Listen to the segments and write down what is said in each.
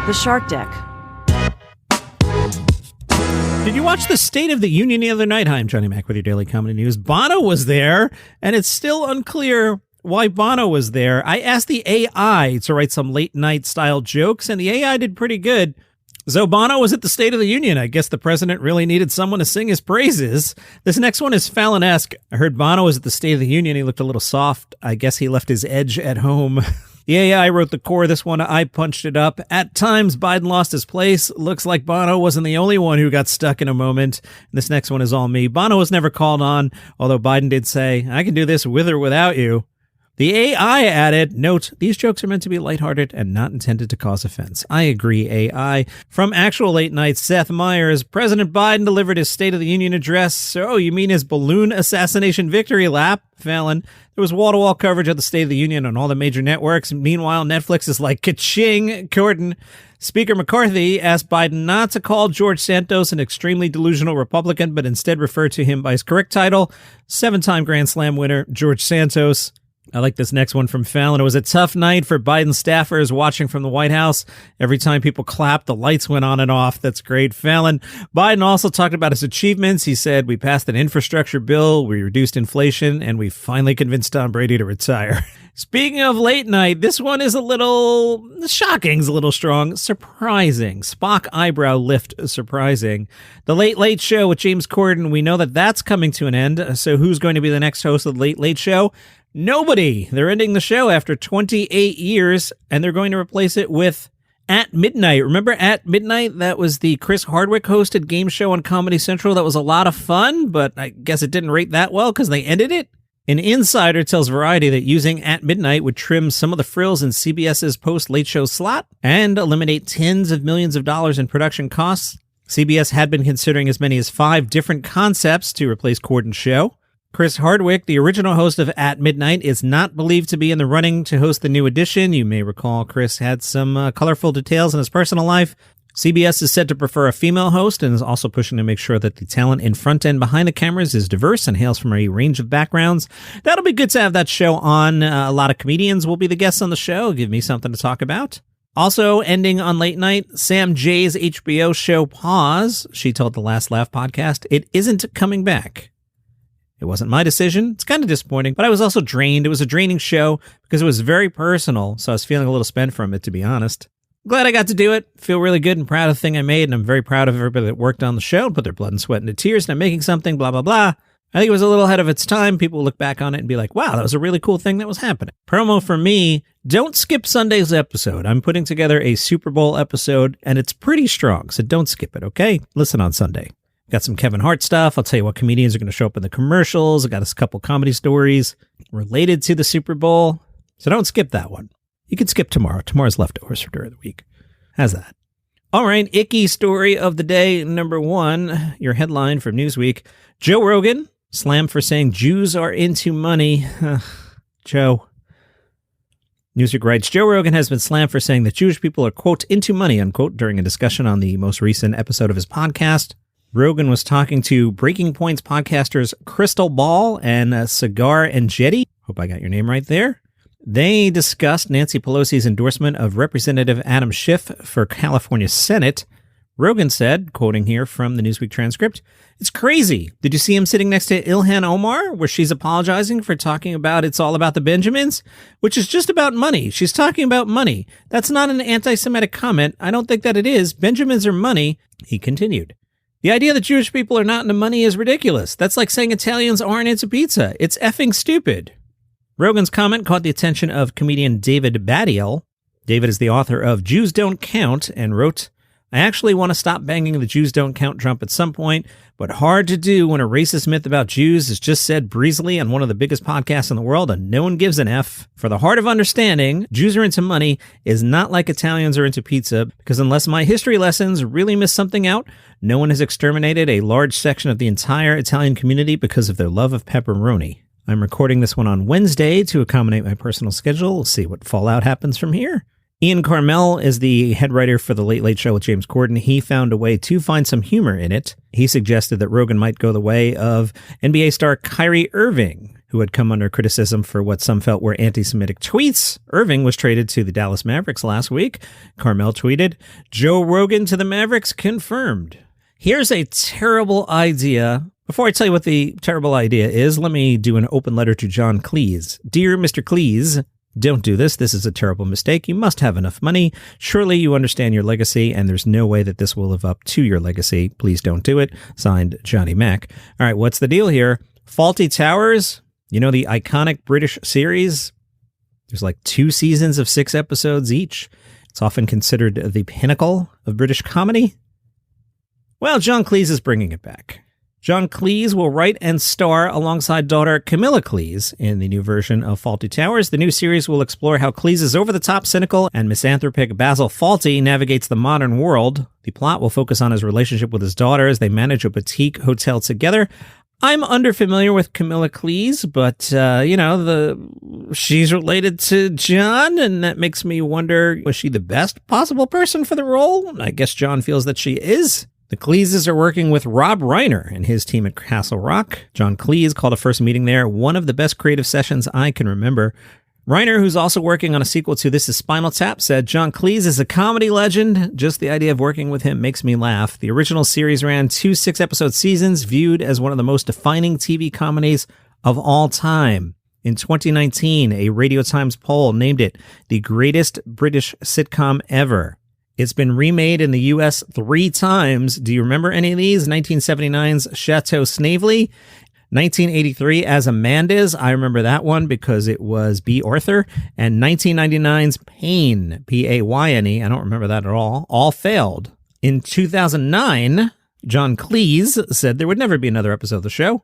The Shark Deck. Did you watch the State of the Union the other night? Hi, I'm Johnny Mac with your Daily Comedy News. Bono was there, and it's still unclear why Bono was there. I asked the AI to write some late-night style jokes, and the AI did pretty good. So Bono was at the State of the Union. I guess the president really needed someone to sing his praises. This next one is Fallon-esque. I heard Bono was at the State of the Union. He looked a little soft. I guess he left his edge at home. The AI wrote the core. This one, I punched it up. At times, Biden lost his place. Looks like Bono wasn't the only one who got stuck in a moment. This next one is all me. Bono was never called on, although Biden did say, I can do this with or without you. The AI added, note, these jokes are meant to be lighthearted and not intended to cause offense. I agree, AI. From actual late night, Seth Meyers, President Biden delivered his State of the Union address. So you mean his balloon assassination victory lap? Fallon. There was wall-to-wall coverage of the State of the Union on all the major networks. Meanwhile, Netflix is like, ka-ching, Corden. Speaker McCarthy asked Biden not to call George Santos an extremely delusional Republican, but instead refer to him by his correct title, 7-time Grand Slam winner, George Santos. I like this next one from Fallon. It was a tough night for Biden staffers watching from the White House. Every time people clapped, the lights went on and off. That's great. Fallon. Biden also talked about his achievements. He said, we passed an infrastructure bill, we reduced inflation, and we finally convinced Tom Brady to retire. Speaking of late night, this one is a little shocking, is a little strong. Surprising. Spock eyebrow lift surprising. The Late Late Show with James Corden, we know that that's coming to an end. So who's going to be the next host of the Late Late Show? Nobody. They're ending the show after 28 years, and they're going to replace it with At Midnight. Remember At Midnight? That was the Chris Hardwick hosted game show on Comedy Central. That was a lot of fun, but I guess it didn't rate that well because they ended it. An insider tells Variety that using At Midnight would trim some of the frills in CBS's post-late show slot and eliminate tens of millions of dollars in production costs. CBS had been considering as many as 5 different concepts to replace Corden's show. Chris Hardwick, the original host of At Midnight, is not believed to be in the running to host the new edition. You may recall Chris had some colorful details in his personal life. CBS is said to prefer a female host and is also pushing to make sure that the talent in front and behind the cameras is diverse and hails from a range of backgrounds. That'll be good to have that show on. A lot of comedians will be the guests on the show. Give me something to talk about. Also ending on late night, Sam Jay's HBO show Pause. She told the Last Laugh podcast, it isn't coming back. It wasn't my decision. It's kind of disappointing, but I was also drained. It was a draining show because it was very personal, so I was feeling a little spent from it, to be honest. Glad I got to do it. Feel really good and proud of the thing I made, and I'm very proud of everybody that worked on the show and put their blood and sweat into tears, and I'm making something, blah, blah, blah. I think it was a little ahead of its time. People will look back on it and be like, wow, that was a really cool thing that was happening. Promo for me, don't skip Sunday's episode. I'm putting together a Super Bowl episode, and it's pretty strong, so don't skip it, okay? Listen on Sunday. Got some Kevin Hart stuff. I'll tell you what comedians are going to show up in the commercials. I got a couple comedy stories related to the Super Bowl. So don't skip that one. You can skip tomorrow. Tomorrow's leftovers for during the week. How's that? All right. Icky story of the day. Number 1, your headline from Newsweek. Joe Rogan slammed for saying Jews are into money. Joe. Newsweek writes, Joe Rogan has been slammed for saying that Jewish people are, quote, into money, unquote, during a discussion on the most recent episode of his podcast. Rogan was talking to Breaking Point's podcasters Crystal Ball and Cigar and Jetty. Hope I got your name right there. They discussed Nancy Pelosi's endorsement of Representative Adam Schiff for California Senate. Rogan said, quoting here from the Newsweek transcript, it's crazy. Did you see him sitting next to Ilhan Omar, where she's apologizing for talking about it's all about the Benjamins, which is just about money. She's talking about money. That's not an anti-Semitic comment. I don't think that it is. Benjamins are money, he continued. The idea that Jewish people are not into money is ridiculous. That's like saying Italians aren't into pizza. It's effing stupid. Rogan's comment caught the attention of comedian David Baddiel. David is the author of Jews Don't Count and wrote, I actually want to stop banging the Jews Don't Count drum at some point, but hard to do when a racist myth about Jews is just said breezily on one of the biggest podcasts in the world and no one gives an F. For the heart of understanding, Jews are into money is not like Italians are into pizza, because unless my history lessons really miss something out, no one has exterminated a large section of the entire Italian community because of their love of pepperoni. I'm recording this one on Wednesday to accommodate my personal schedule. We'll see what fallout happens from here. Ian Carmel is the head writer for The Late Late Show with James Corden. He found a way to find some humor in it. He suggested that Rogan might go the way of NBA star Kyrie Irving. who had come under criticism for what some felt were anti-Semitic tweets. Irving was traded to the Dallas Mavericks last week. Carmel tweeted, Joe Rogan to the Mavericks confirmed. Here's a terrible idea. Before I tell you what the terrible idea is, let me do an open letter to John Cleese. Dear Mr. Cleese, don't do this. This is a terrible mistake. You must have enough money. Surely you understand your legacy, and there's no way that this will live up to your legacy. Please don't do it. Signed, Johnny Mac. All right, what's the deal here? Fawlty Towers, you know, the iconic British series? There's like 2 seasons of 6 episodes each. It's often considered the pinnacle of British comedy. Well, John Cleese is bringing it back. John Cleese will write and star alongside daughter Camilla Cleese in the new version of Fawlty Towers. The new series will explore how Cleese's over-the-top, cynical, and misanthropic Basil Fawlty navigates the modern world. The plot will focus on his relationship with his daughter as they manage a boutique hotel together. I'm underfamiliar with Camilla Cleese, but, she's related to John, and that makes me wonder, was she the best possible person for the role? I guess John feels that she is. The Cleeses are working with Rob Reiner and his team at Castle Rock. John Cleese called a first meeting there one of the best creative sessions I can remember. Reiner, who's also working on a sequel to This Is Spinal Tap, said, John Cleese is a comedy legend. Just the idea of working with him makes me laugh. The original series ran 2 6-episode seasons, viewed as one of the most defining TV comedies of all time. In 2019, a Radio Times poll named it the greatest British sitcom ever. It's been remade in the U.S. 3 times. Do you remember any of these? 1979's Chateau Snavely, 1983 As Amanda's. I remember that one because it was B. Arthur. And 1999's Payne, P-A-Y-N-E. I don't remember that at all. All failed. In 2009, John Cleese said there would never be another episode of the show.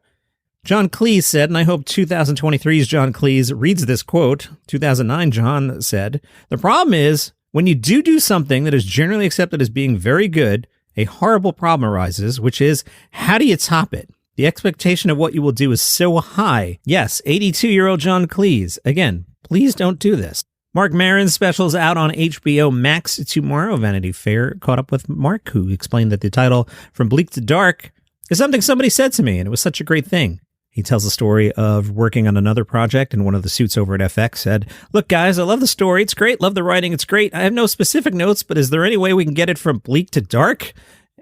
John Cleese said, and I hope 2023's John Cleese reads this quote. 2009, John said, the problem is, when you do something that is generally accepted as being very good, a horrible problem arises, which is, how do you top it? The expectation of what you will do is so high. Yes, 82-year-old John Cleese. Again, please don't do this. Marc Maron's special is out on HBO Max tomorrow. Vanity Fair caught up with Marc, who explained that the title, From Bleak to Dark, is something somebody said to me, and it was such a great thing. He tells the story of working on another project, and one of the suits over at FX said, look, guys, I love the story. It's great. Love the writing. It's great. I have no specific notes, but is there any way we can get it from bleak to dark?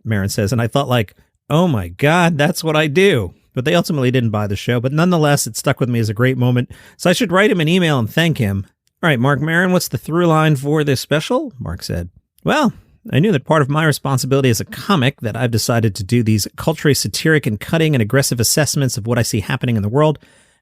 Maron says, and I thought like, oh my God, that's what I do. But they ultimately didn't buy the show. But nonetheless, it stuck with me as a great moment. So I should write him an email and thank him. All right, Marc Maron, what's the through line for this special? Marc said, well, I knew that part of my responsibility as a comic that I've decided to do these culturally satiric and cutting and aggressive assessments of what I see happening in the world.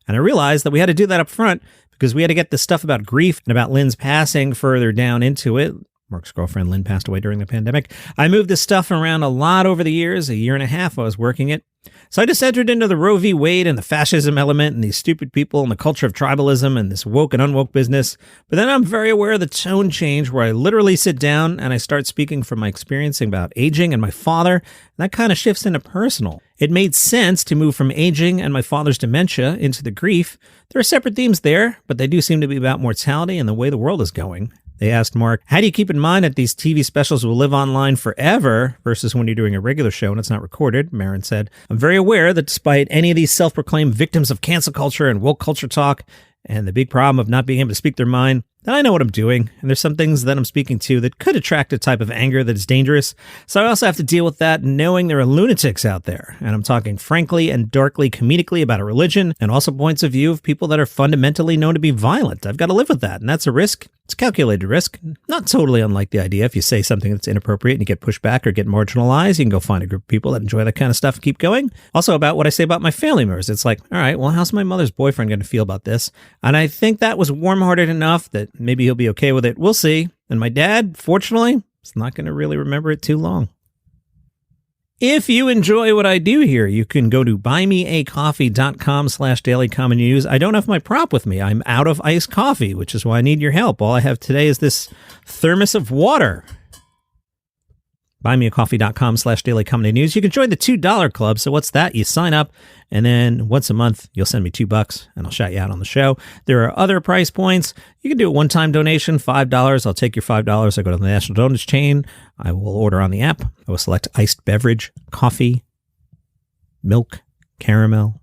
And I realized that we had to do that up front because we had to get the stuff about grief and about Lynn's passing further down into it. Mark's girlfriend, Lynn, passed away during the pandemic. I moved this stuff around a lot over the years. A year and a half I was working it. So I just entered into the Roe v. Wade and the fascism element and these stupid people and the culture of tribalism and this woke and unwoke business. But then I'm very aware of the tone change where I literally sit down and I start speaking from my experience about aging and my father. And that kind of shifts into personal. It made sense to move from aging and my father's dementia into the grief. There are separate themes there, but they do seem to be about mortality and the way the world is going. They asked Marc, how do you keep in mind that these TV specials will live online forever versus when you're doing a regular show and it's not recorded? Maron said, I'm very aware that despite any of these self-proclaimed victims of cancel culture and woke culture talk and the big problem of not being able to speak their mind, that I know what I'm doing, and there's some things that I'm speaking to that could attract a type of anger that is dangerous. So I also have to deal with that knowing there are lunatics out there, and I'm talking frankly and darkly comedically about a religion and also points of view of people that are fundamentally known to be violent. I've got to live with that, and that's a risk. It's a calculated risk, not totally unlike the idea if you say something that's inappropriate and you get pushed back or get marginalized, you can go find a group of people that enjoy that kind of stuff and keep going. Also about what I say about my family members. It's like, all right, well, how's my mother's boyfriend going to feel about this? And I think that was warm-hearted enough that maybe he'll be okay with it. We'll see. And my dad, fortunately, is not going to really remember it too long. If you enjoy what I do here, you can go to buymeacoffee.com/dailycomedynews. I don't have my prop with me. I'm out of iced coffee, which is why I need your help. All I have today is this thermos of water. buymeacoffee.com/dailycomedynews. You can join the $2 club. So what's that? You sign up, and then once a month, you'll send me $2, and I'll shout you out on the show. There are other price points. You can do a one-time donation, $5. I'll take your $5. I go to the National Donuts chain. I will order on the app. I will select iced beverage, coffee, milk, caramel,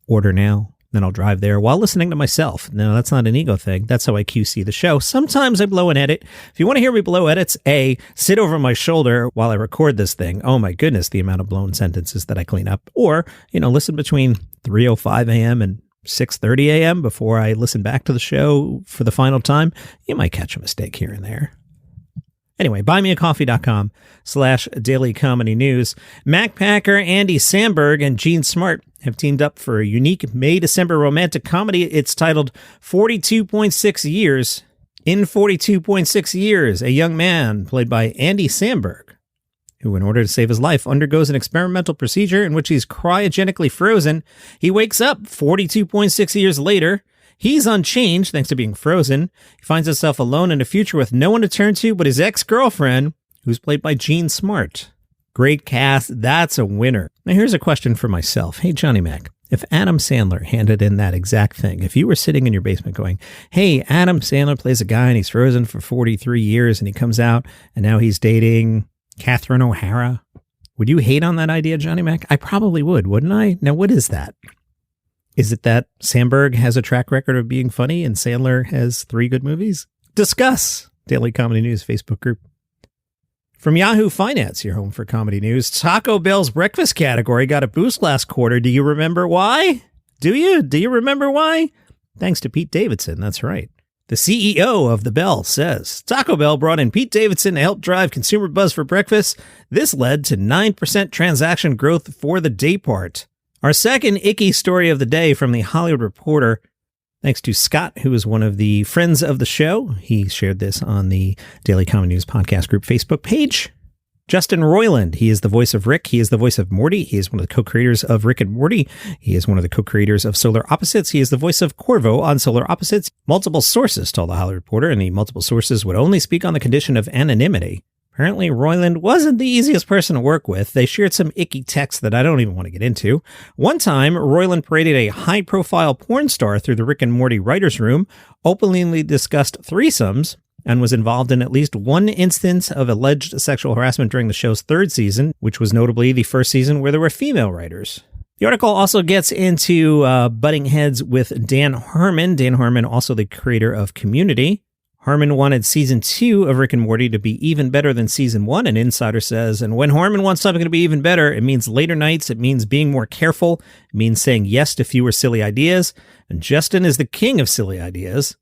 order now. Then I'll drive there while listening to myself. No, that's not an ego thing. That's how I QC the show. Sometimes I blow an edit. If you want to hear me blow edits, A, sit over my shoulder while I record this thing. Oh my goodness, the amount of blown sentences that I clean up. Or, listen between 3:05 a.m. and 6:30 a.m. before I listen back to the show for the final time. You might catch a mistake here and there. Anyway, buymeacoffee.com/Daily Comedy News. Mac Packer, Andy Samberg, and Gene Smart have teamed up for a unique May-December romantic comedy. It's titled 42.6 Years. In 42.6 years, a young man, played by Andy Samberg, who, in order to save his life, undergoes an experimental procedure in which he's cryogenically frozen. He wakes up 42.6 years later. He's unchanged thanks to being frozen. He finds himself alone in a future with no one to turn to but his ex-girlfriend, who's played by Gene Smart. Great cast. That's a winner. Now, here's a question for myself. Hey, Johnny Mac, if Adam Sandler handed in that exact thing, if you were sitting in your basement going, hey, Adam Sandler plays a guy and he's frozen for 43 years and he comes out and now he's dating Catherine O'Hara, would you hate on that idea, Johnny Mac? I probably would, wouldn't I? Now, what is that? Is it that Samberg has a track record of being funny and Sandler has 3 good movies? Discuss. Daily Comedy News Facebook group. From Yahoo Finance, your home for comedy news, Taco Bell's breakfast category got a boost last quarter. Do you remember why? Do you? Do you remember why? Thanks to Pete Davidson, that's right. The CEO of the Bell says Taco Bell brought in Pete Davidson to help drive consumer buzz for breakfast. This led to 9% transaction growth for the day part. Our second icky story of the day from the Hollywood Reporter, thanks to Scott, who is one of the friends of the show. He shared this on the Daily Comedy News Podcast Group Facebook page. Justin Roiland, he is the voice of Rick. He is the voice of Morty. He is one of the co-creators of Rick and Morty. He is one of the co-creators of Solar Opposites. He is the voice of Corvo on Solar Opposites. Multiple sources told the Hollywood Reporter, and the multiple sources would only speak on the condition of anonymity. Apparently, Roiland wasn't the easiest person to work with. They shared some icky texts that I don't even want to get into. One time, Roiland paraded a high-profile porn star through the Rick and Morty writer's room, openly discussed threesomes, and was involved in at least one instance of alleged sexual harassment during the show's 3rd season, which was notably the first season where there were female writers. The article also gets into butting heads with Dan Harmon. Dan Harmon, also the creator of Community. Harmon wanted season 2 of Rick and Morty to be even better than season 1, an insider says. And when Harmon wants something to be even better, it means later nights, it means being more careful, it means saying yes to fewer silly ideas. And Justin is the king of silly ideas.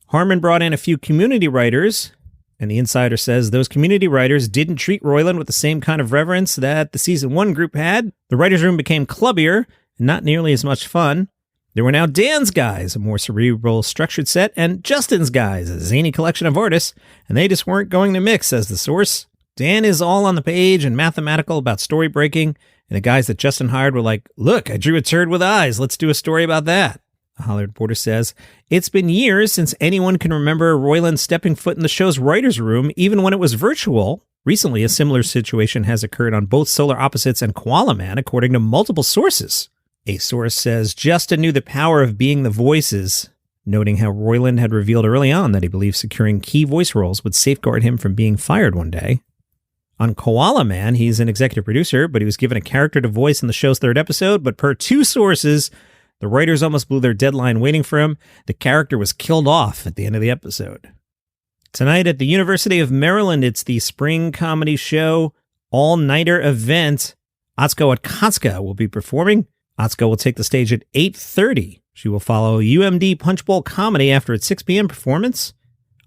Harmon brought in a few community writers, and the insider says those community writers didn't treat Roiland with the same kind of reverence that the season 1 group had. The writer's room became clubbier and not nearly as much fun. There were now Dan's Guys, a more cerebral, structured set, and Justin's Guys, a zany collection of artists, and they just weren't going to mix, says the source. Dan is all on the page and mathematical about story breaking, and the guys that Justin hired were like, look, I drew a turd with eyes, let's do a story about that. The Hollywood Reporter says, it's been years since anyone can remember Roiland stepping foot in the show's writer's room, even when it was virtual. Recently, a similar situation has occurred on both Solar Opposites and Koala Man, according to multiple sources. A source says Justin knew the power of being the voices, noting how Roiland had revealed early on that he believed securing key voice roles would safeguard him from being fired one day. On Koala Man, he's an executive producer, but he was given a character to voice in the show's 3rd episode, but per 2 sources, the writers almost blew their deadline waiting for him. The character was killed off at the end of the episode. Tonight at the University of Maryland, it's the spring comedy show all-nighter event. Atsuko Akatsuka will be performing. Atsuko will take the stage at 8:30. She will follow UMD Punch Bowl Comedy after its 6 p.m. performance.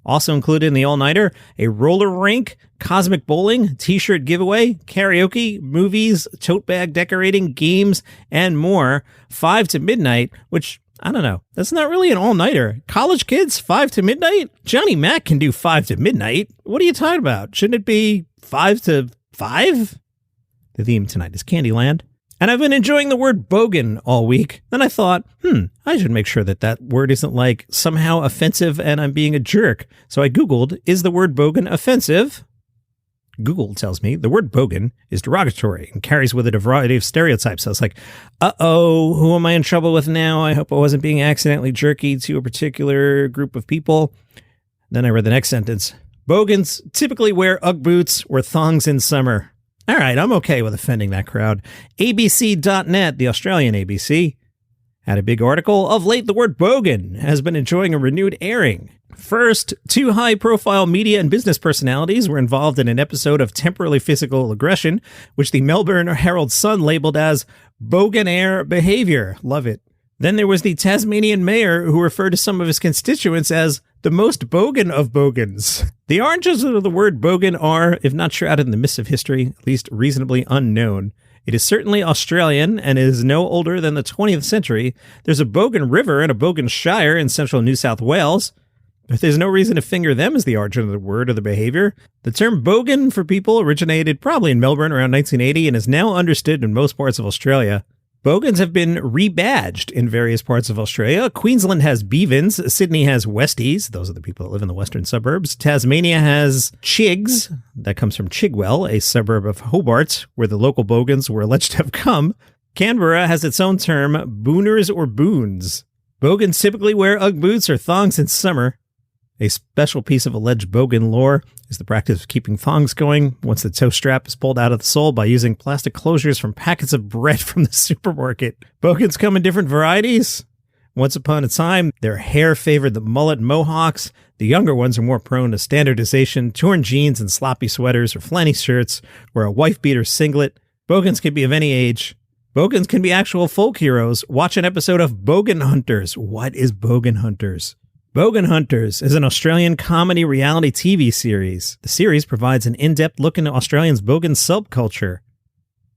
Also included in the all-nighter, a roller rink, cosmic bowling, t-shirt giveaway, karaoke, movies, tote bag decorating, games, and more. 5 to midnight, which, I don't know, that's not really an all-nighter. College kids, 5 to midnight? Johnny Mac can do 5 to midnight. What are you talking about? Shouldn't it be 5 to 5? The theme tonight is Candyland. And I've been enjoying the word Bogan all week. Then I thought, I should make sure that that word isn't like somehow offensive and I'm being a jerk. So I Googled, is the word Bogan offensive? Google tells me the word Bogan is derogatory and carries with it a variety of stereotypes. So I was like, uh-oh, who am I in trouble with now? I hope I wasn't being accidentally jerky to a particular group of people. Then I read the next sentence. Bogans typically wear Ugg boots or thongs in summer. All right, I'm okay with offending that crowd. ABC.net, the Australian ABC, Had a big article. Of late, the word Bogan has been enjoying a renewed airing. First, 2 high-profile media and business personalities were involved in an episode of temporarily physical aggression, which the Melbourne Herald Sun labeled as Bogan-air behavior. Love it. Then there was the Tasmanian mayor who referred to some of his constituents as the most bogan of bogans. The origins of the word bogan are, if not shrouded in the mists of history, at least reasonably unknown. It is certainly Australian and is no older than the 20th century. There's a Bogan River and a Bogan Shire in central New South Wales, but there's no reason to finger them as the origin of the word or the behavior. The term bogan for people originated probably in Melbourne around 1980 and is now understood in most parts of Australia. Bogans have been rebadged in various parts of Australia. Queensland has Beavins. Sydney has Westies. Those are the people that live in the western suburbs. Tasmania has Chigs. That comes from Chigwell, a suburb of Hobart, where the local Bogans were alleged to have come. Canberra has its own term, booners or boons. Bogans typically wear Ugg boots or thongs in summer. A special piece of alleged Bogan lore is the practice of keeping thongs going once the toe strap is pulled out of the sole by using plastic closures from packets of bread from the supermarket. Bogans come in different varieties. Once upon a time, their hair favored the mullet and mohawks. The younger ones are more prone to standardization, torn jeans and sloppy sweaters or flanny shirts, or a wife-beater singlet. Bogans can be of any age. Bogans can be actual folk heroes. Watch an episode of Bogan Hunters. What is Bogan Hunters? Bogan Hunters is an Australian comedy reality TV series. The series provides an in-depth look into Australians' Bogan subculture.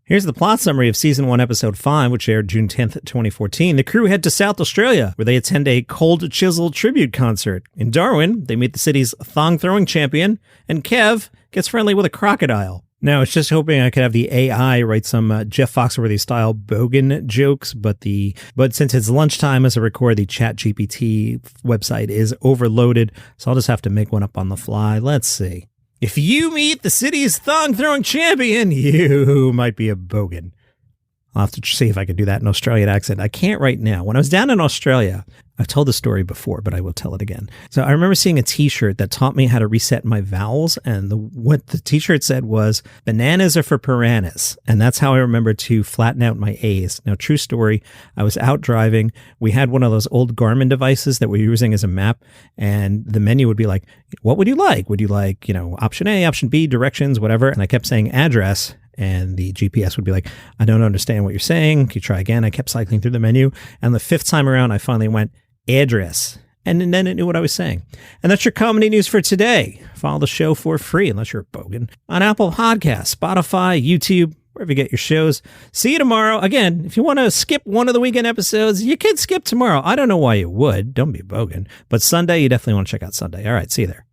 Here's the plot summary of Season 1, Episode 5, which aired June 10th, 2014. The crew head to South Australia, where they attend a Cold Chisel tribute concert. In Darwin, they meet the city's thong-throwing champion, and Kev gets friendly with a crocodile. Now, it's just hoping I could have the AI write some Jeff Foxworthy-style Bogan jokes, but since it's lunchtime as I record, the ChatGPT website is overloaded, so I'll just have to make one up on the fly. Let's see. If you meet the city's thong-throwing champion, you might be a Bogan. I'll have to see if I can do that in Australian accent. I can't right now. When I was down in Australia, I've told the story before, but I will tell it again. So I remember seeing a t-shirt that taught me how to reset my vowels. And what the t-shirt said was, bananas are for piranhas. And that's how I remember to flatten out my A's. Now, true story, I was out driving. We had one of those old Garmin devices that we were using as a map. And the menu would be like, what would you like? Would you like, option A, option B, directions, whatever. And I kept saying address. And the GPS would be like, I don't understand what you're saying. Can you try again? I kept cycling through the menu. And the 5th time around, I finally went, address. And then it knew what I was saying. And that's your comedy news for today. Follow the show for free, unless you're a Bogan, on Apple Podcasts, Spotify, YouTube, wherever you get your shows. See you tomorrow. Again, if you want to skip one of the weekend episodes, you can skip tomorrow. I don't know why you would. Don't be a Bogan. But Sunday, you definitely want to check out Sunday. All right, see you there.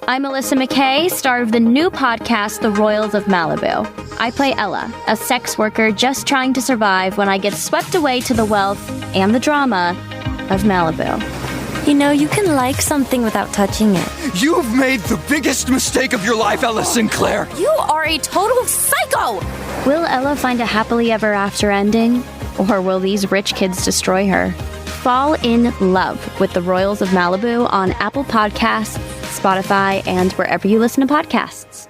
I'm Alyssa McKay, star of the new podcast, The Royals of Malibu. I play Ella, a sex worker just trying to survive when I get swept away to the wealth and the drama of Malibu. You can like something without touching it. You've made the biggest mistake of your life, Ella Sinclair. You are a total psycho! Will Ella find a happily ever after ending? Or will these rich kids destroy her? Fall in love with The Royals of Malibu on Apple Podcasts, Spotify, and wherever you listen to podcasts.